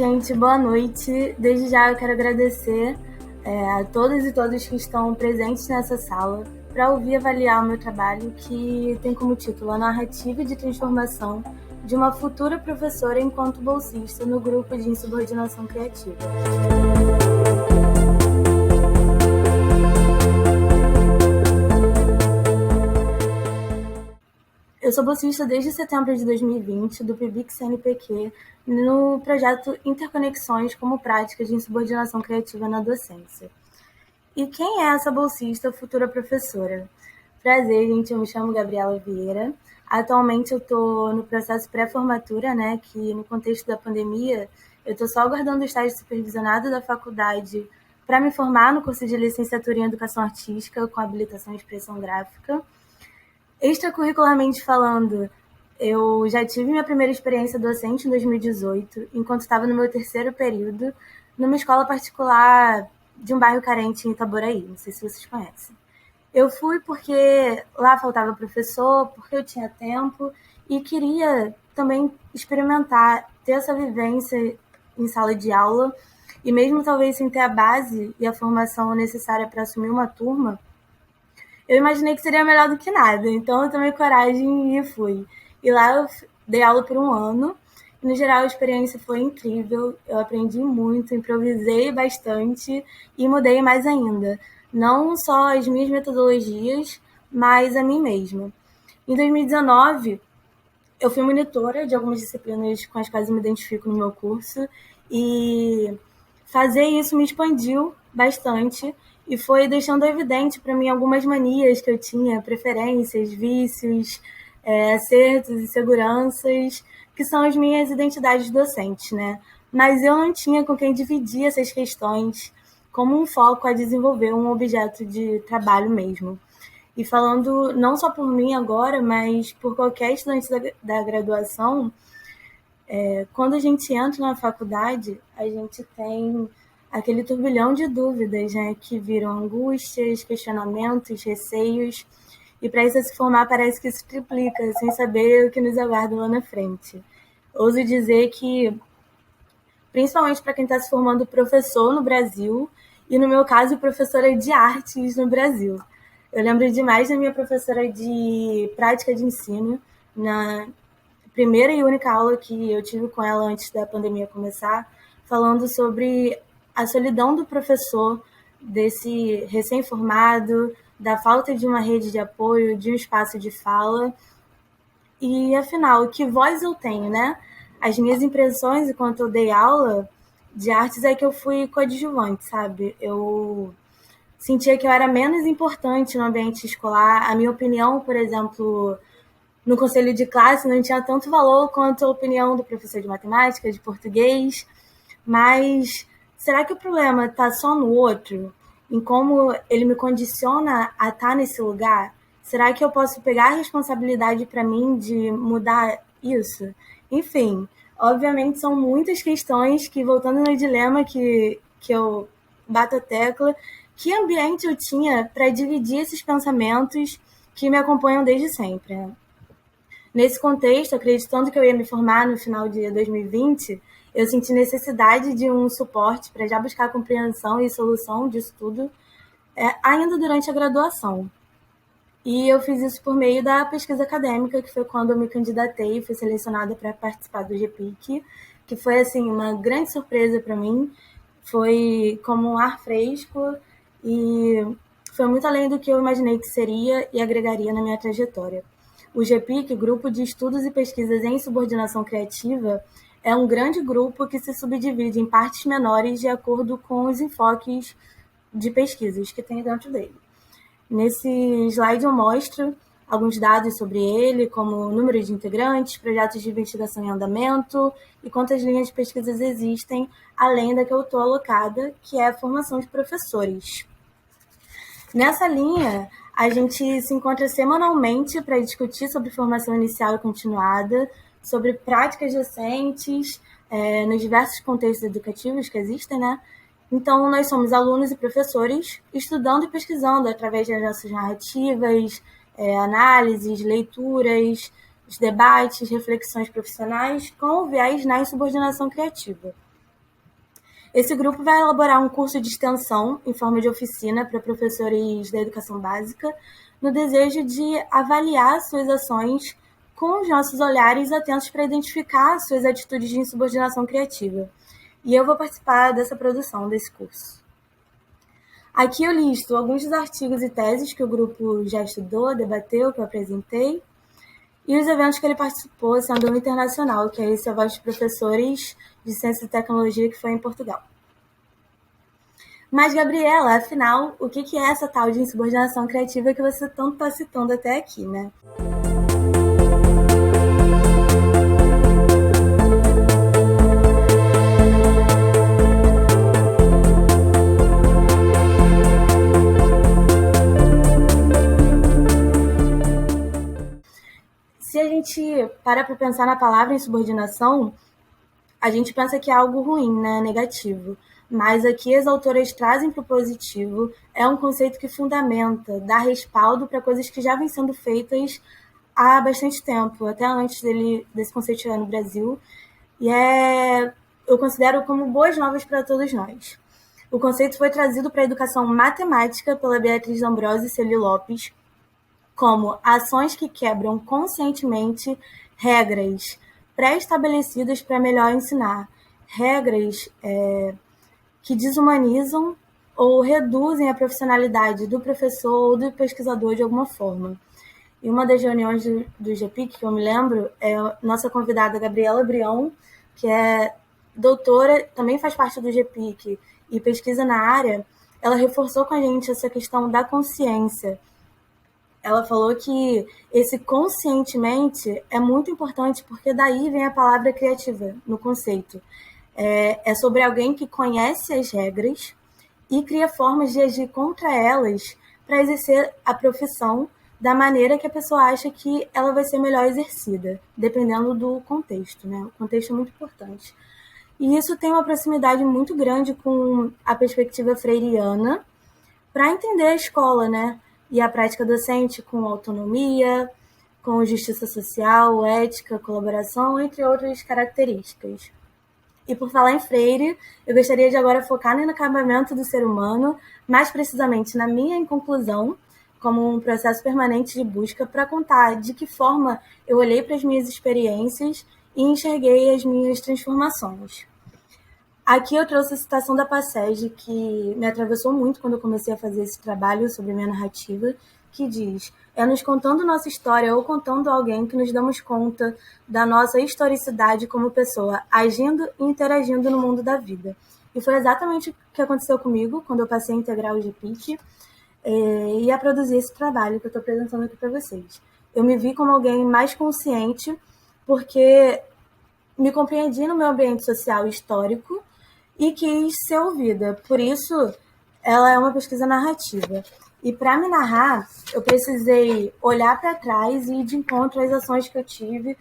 gente, boa noite. Desde já eu quero agradecer a todas e todos que estão presentes nessa sala para ouvir e avaliar o meu trabalho, que tem como título A Narrativa de Transformação de uma Futura Professora enquanto Bolsista no Grupo de Insubordinação Criativa. Eu sou bolsista desde setembro de 2020 do PIBIC-CNPq no projeto Interconexões como Práticas de Insubordinação Criativa na Docência. E quem é essa bolsista futura professora? Prazer, gente, eu me chamo Gabriela Vieira. Atualmente eu estou no processo pré-formatura, né, que no contexto da pandemia eu estou só aguardando o estágio supervisionado da faculdade para me formar no curso de licenciatura em Educação Artística com habilitação em Expressão Gráfica. Extracurricularmente falando, eu já tive minha primeira experiência docente em 2018, enquanto estava no meu terceiro período, numa escola particular de um bairro carente em Itaboraí, não sei se vocês conhecem. Eu fui porque lá faltava professor, porque eu tinha tempo e queria também experimentar, ter essa vivência em sala de aula, e mesmo talvez sem ter a base e a formação necessária para assumir uma turma, eu imaginei que seria melhor do que nada, então eu tomei coragem e fui. E lá eu dei aula por um ano, e no geral a experiência foi incrível, eu aprendi muito, improvisei bastante e mudei mais ainda. Não só as minhas metodologias, mas a mim mesma. Em 2019, eu fui monitora de algumas disciplinas com as quais eu me identifico no meu curso, e fazer isso me expandiu bastante e foi deixando evidente para mim algumas manias que eu tinha, preferências, vícios, acertos e seguranças, que são as minhas identidades docentes, né? Mas eu não tinha com quem dividir essas questões como um foco a desenvolver um objeto de trabalho mesmo. E falando não só por mim agora, mas por qualquer estudante da graduação, quando a gente entra na faculdade, a gente tem aquele turbilhão de dúvidas, né, que viram angústias, questionamentos, receios, e para isso se formar parece que isso triplica, sem saber o que nos aguarda lá na frente. Ouso dizer que, principalmente para quem está se formando professor no Brasil, e no meu caso, professora de artes no Brasil. Eu lembro demais da minha professora de prática de ensino, na primeira e única aula que eu tive com ela antes da pandemia começar, falando sobre a solidão do professor, desse recém-formado, da falta de uma rede de apoio, de um espaço de fala. E, afinal, que voz eu tenho, né? As minhas impressões enquanto eu dei aula de artes é que eu fui coadjuvante, sabe? Eu sentia que eu era menos importante no ambiente escolar. A minha opinião, por exemplo, no conselho de classe não tinha tanto valor quanto a opinião do professor de matemática, de português. Mas será que o problema está só no outro? Em como ele me condiciona a estar nesse lugar? Será que eu posso pegar a responsabilidade para mim de mudar isso? Enfim, obviamente são muitas questões que, voltando no dilema que eu bato a tecla, que ambiente eu tinha para dividir esses pensamentos que me acompanham desde sempre, né? Nesse contexto, acreditando que eu ia me formar no final de 2020, eu senti necessidade de um suporte para já buscar a compreensão e solução disso tudo, ainda durante a graduação. E eu fiz isso por meio da pesquisa acadêmica, que foi quando eu me candidatei e fui selecionada para participar do GPIC, que foi assim uma grande surpresa para mim. Foi como um ar fresco e foi muito além do que eu imaginei que seria e agregaria na minha trajetória. O GPIC, Grupo de Estudos e Pesquisas em Subordinação Criativa, é um grande grupo que se subdivide em partes menores de acordo com os enfoques de pesquisas que tem dentro dele. Nesse slide eu mostro alguns dados sobre ele, como o número de integrantes, projetos de investigação em andamento e quantas linhas de pesquisas existem, além da que eu estou alocada, que é a formação de professores. Nessa linha, a gente se encontra semanalmente para discutir sobre formação inicial e continuada, sobre práticas docentes, nos diversos contextos educativos que existem, né? Então, nós somos alunos e professores estudando e pesquisando através das nossas narrativas, análises, leituras, os debates, reflexões profissionais com o viés na insubordinação criativa. Esse grupo vai elaborar um curso de extensão em forma de oficina para professores da educação básica, no desejo de avaliar suas ações com os nossos olhares atentos para identificar suas atitudes de insubordinação criativa. E eu vou participar dessa produção, desse curso. Aqui eu listo alguns dos artigos e teses que o grupo já estudou, debateu, que eu apresentei, e os eventos que ele participou, sendo um internacional, que é esse A Voz dos Professores de Ciência e Tecnologia, que foi em Portugal. Mas, Gabriela, afinal, o que é essa tal de insubordinação criativa que você tanto está citando até aqui, né? Se a gente para pensar na palavra insubordinação, a gente pensa que é algo ruim, né? Negativo. Mas aqui as autoras trazem para o positivo, é um conceito que fundamenta, dá respaldo para coisas que já vêm sendo feitas há bastante tempo, até antes desse conceito chegar no Brasil, e eu considero como boas novas para todos nós. O conceito foi trazido para a educação matemática pela Beatriz D'Ambrosio e Celi Lopes, como ações que quebram conscientemente regras pré-estabelecidas para melhor ensinar, regras que desumanizam ou reduzem a profissionalidade do professor ou do pesquisador de alguma forma. E uma das reuniões do GPIC, que eu me lembro, é a nossa convidada Gabriela Brion, que é doutora, também faz parte do GPIC e pesquisa na área. Ela reforçou com a gente essa questão da consciência. Ela falou que esse conscientemente é muito importante porque daí vem a palavra criativa no conceito. É sobre alguém que conhece as regras e cria formas de agir contra elas para exercer a profissão da maneira que a pessoa acha que ela vai ser melhor exercida, dependendo do contexto, né? O contexto é muito importante. E isso tem uma proximidade muito grande com a perspectiva freiriana para entender a escola, né? E a prática docente com autonomia, com justiça social, ética, colaboração, entre outras características. E por falar em Freire, eu gostaria de agora focar no acabamento do ser humano, mais precisamente na minha conclusão, como um processo permanente de busca para contar de que forma eu olhei para as minhas experiências e enxerguei as minhas transformações. Aqui eu trouxe a citação da Passege, que me atravessou muito quando eu comecei a fazer esse trabalho sobre minha narrativa, que diz: é nos contando nossa história ou contando alguém que nos damos conta da nossa historicidade como pessoa, agindo e interagindo no mundo da vida. E foi exatamente o que aconteceu comigo quando eu passei a integrar o GPIC e a produzir esse trabalho que eu estou apresentando aqui para vocês. Eu me vi como alguém mais consciente porque me compreendi no meu ambiente social histórico e quis ser ouvida. Por isso, ela é uma pesquisa narrativa. E para me narrar, eu precisei olhar para trás e ir de encontro às ações que eu tive,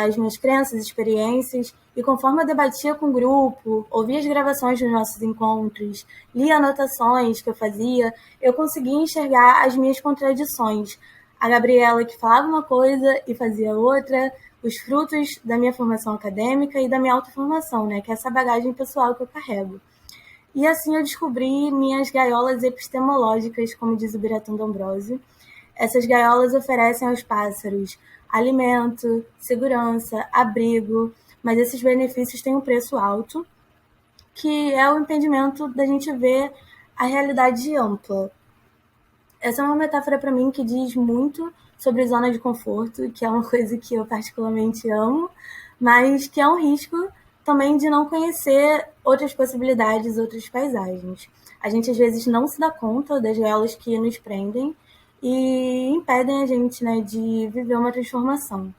as minhas crenças, experiências, e conforme eu debatia com o grupo, ouvia as gravações dos nossos encontros, lia anotações que eu fazia, eu conseguia enxergar as minhas contradições. A Gabriela que falava uma coisa e fazia outra, os frutos da minha formação acadêmica e da minha autoformação, né, que é essa bagagem pessoal que eu carrego. E assim eu descobri minhas gaiolas epistemológicas, como diz o Biratan D'Ambrosio. Essas gaiolas oferecem aos pássaros alimento, segurança, abrigo, mas esses benefícios têm um preço alto, que é o impedimento da gente ver a realidade ampla. Essa é uma metáfora para mim que diz muito sobre zona de conforto, que é uma coisa que eu particularmente amo, mas que é um risco também de não conhecer outras possibilidades, outras paisagens. A gente às vezes não se dá conta das gaiolas que nos prendem e impedem a gente, né, de viver uma transformação.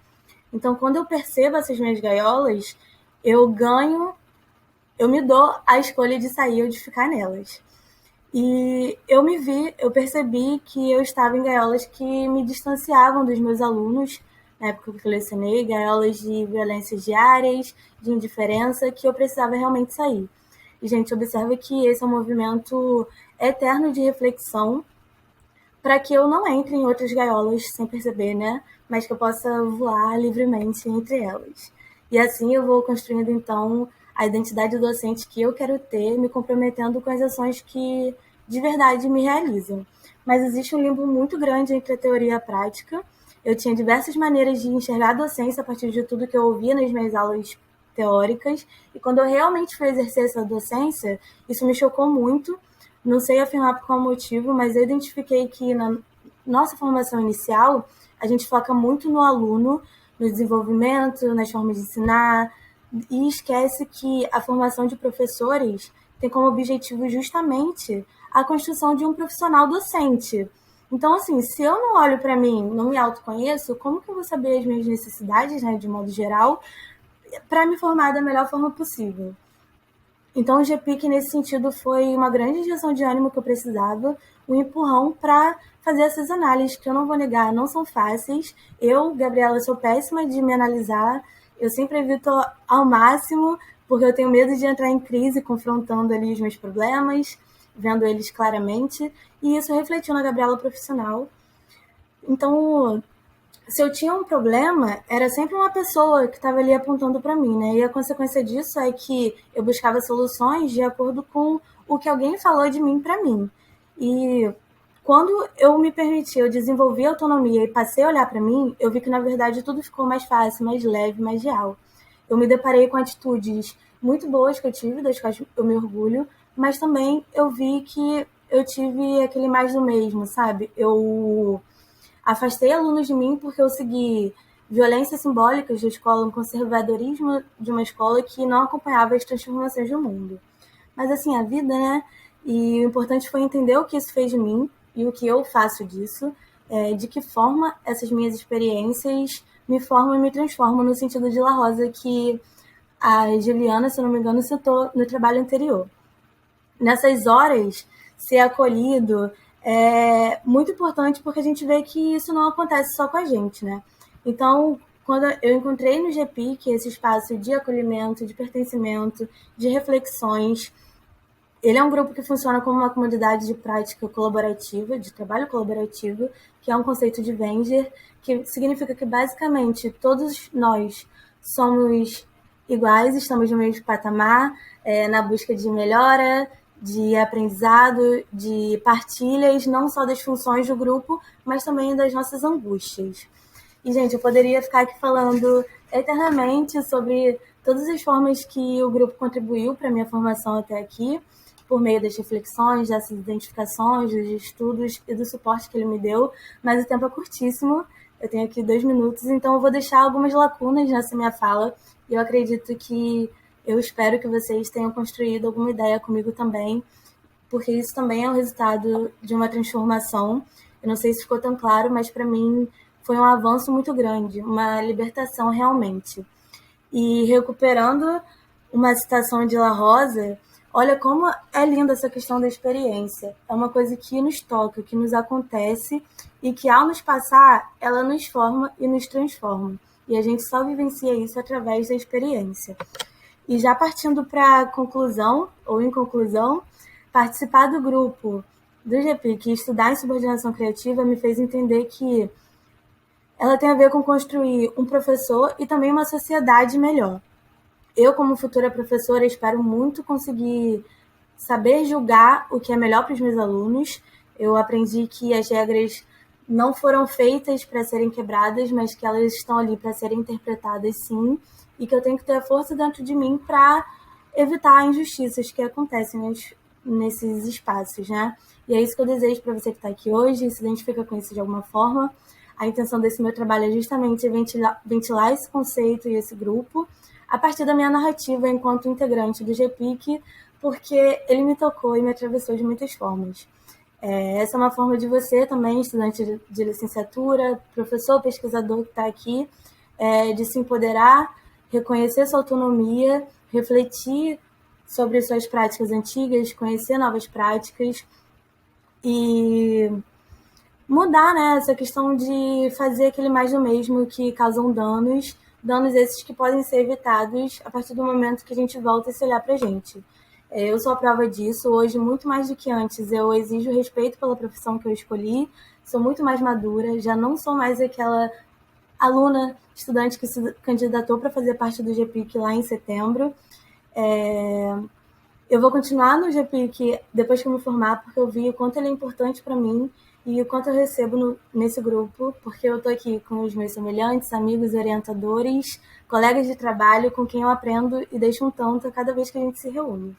Então, quando eu percebo essas minhas gaiolas, eu me dou a escolha de sair ou de ficar nelas. E eu percebi que eu estava em gaiolas que me distanciavam dos meus alunos, na época que eu lecionei, gaiolas de violências diárias, de indiferença, que eu precisava realmente sair. E, gente, observa que esse é um movimento eterno de reflexão para que eu não entre em outras gaiolas sem perceber, né? Mas que eu possa voar livremente entre elas. E assim eu vou construindo, então, a identidade docente que eu quero ter, me comprometendo com as ações que de verdade me realizam. Mas existe um limbo muito grande entre a teoria e a prática. Eu tinha diversas maneiras de enxergar a docência a partir de tudo que eu ouvia nas minhas aulas teóricas, e quando eu realmente fui exercer essa docência, isso me chocou muito. Não sei afirmar por qual motivo, mas eu identifiquei que na nossa formação inicial, a gente foca muito no aluno, no desenvolvimento, nas formas de ensinar, e esquece que a formação de professores tem como objetivo justamente a construção de um profissional docente. Então, assim, se eu não olho para mim, não me autoconheço, como que eu vou saber as minhas necessidades, né, de modo geral, para me formar da melhor forma possível? Então, o GPIC, nesse sentido, foi uma grande injeção de ânimo que eu precisava, um empurrão para fazer essas análises, que eu não vou negar, não são fáceis. Eu, Gabriela, sou péssima de me analisar, eu sempre evito ao máximo, porque eu tenho medo de entrar em crise confrontando ali os meus problemas, vendo eles claramente, e isso refletiu na Gabriela profissional. Então, se eu tinha um problema, era sempre uma pessoa que estava ali apontando para mim, né? E a consequência disso é que eu buscava soluções de acordo com o que alguém falou de mim para mim. E quando eu me permiti, eu desenvolvi autonomia e passei a olhar para mim, eu vi que na verdade tudo ficou mais fácil, mais leve, mais real. Eu me deparei com atitudes muito boas que eu tive, das quais eu me orgulho, mas também eu vi que eu tive aquele mais do mesmo, sabe? Eu afastei alunos de mim porque eu segui violências simbólicas da escola, um conservadorismo de uma escola que não acompanhava as transformações do mundo. Mas assim, a vida, né? E o importante foi entender o que isso fez de mim e o que eu faço disso, de que forma essas minhas experiências me formam e me transformam, no sentido de La Rosa que a Juliana, se eu não me engano, citou no trabalho anterior. Nessas horas, ser acolhido é muito importante porque a gente vê que isso não acontece só com a gente, né? Então, quando eu encontrei no GPIC esse espaço de acolhimento, de pertencimento, de reflexões, ele é um grupo que funciona como uma comunidade de prática colaborativa, de trabalho colaborativo, que é um conceito de Wenger, que significa que basicamente todos nós somos iguais, estamos no mesmo patamar, na busca de melhora, de aprendizado, de partilhas, não só das funções do grupo, mas também das nossas angústias. E, gente, eu poderia ficar aqui falando eternamente sobre todas as formas que o grupo contribuiu para a minha formação até aqui, por meio das reflexões, dessas identificações, dos estudos e do suporte que ele me deu, mas o tempo é curtíssimo, eu tenho aqui 2 minutos, então eu vou deixar algumas lacunas nessa minha fala, e eu acredito que eu espero que vocês tenham construído alguma ideia comigo também, porque isso também é o resultado de uma transformação. Eu não sei se ficou tão claro, mas para mim foi um avanço muito grande, uma libertação realmente. E recuperando uma citação de La Rosa, olha como é linda essa questão da experiência. É uma coisa que nos toca, que nos acontece e que ao nos passar, ela nos forma e nos transforma. E a gente só vivencia isso através da experiência. E já partindo para a conclusão, ou em conclusão, participar do grupo do GPIC e estudar em subordinação criativa me fez entender que ela tem a ver com construir um professor e também uma sociedade melhor. Eu, como futura professora, espero muito conseguir saber julgar o que é melhor para os meus alunos. Eu aprendi que as regras não foram feitas para serem quebradas, mas que elas estão ali para serem interpretadas sim, e que eu tenho que ter a força dentro de mim para evitar injustiças que acontecem nesses espaços, né? E é isso que eu desejo para você que está aqui hoje, se identifica com isso de alguma forma. A intenção desse meu trabalho é justamente ventilar esse conceito e esse grupo a partir da minha narrativa enquanto integrante do GPIC, porque ele me tocou e me atravessou de muitas formas. Essa é uma forma de você também, estudante de licenciatura, professor, pesquisador que está aqui, de se empoderar, reconhecer sua autonomia, refletir sobre suas práticas antigas, conhecer novas práticas e mudar, né, essa questão de fazer aquele mais do mesmo que causam danos esses que podem ser evitados a partir do momento que a gente volta a se olhar para a gente. Eu sou a prova disso. Hoje, muito mais do que antes, eu exijo respeito pela profissão que eu escolhi, sou muito mais madura, já não sou mais aquela aluna, estudante que se candidatou para fazer parte do GPIC lá em setembro. Eu vou continuar no GPIC depois que eu me formar, porque eu vi o quanto ele é importante para mim e o quanto eu recebo nesse grupo, porque eu estou aqui com os meus semelhantes, amigos, orientadores, colegas de trabalho com quem eu aprendo e deixo um tanto a cada vez que a gente se reúne.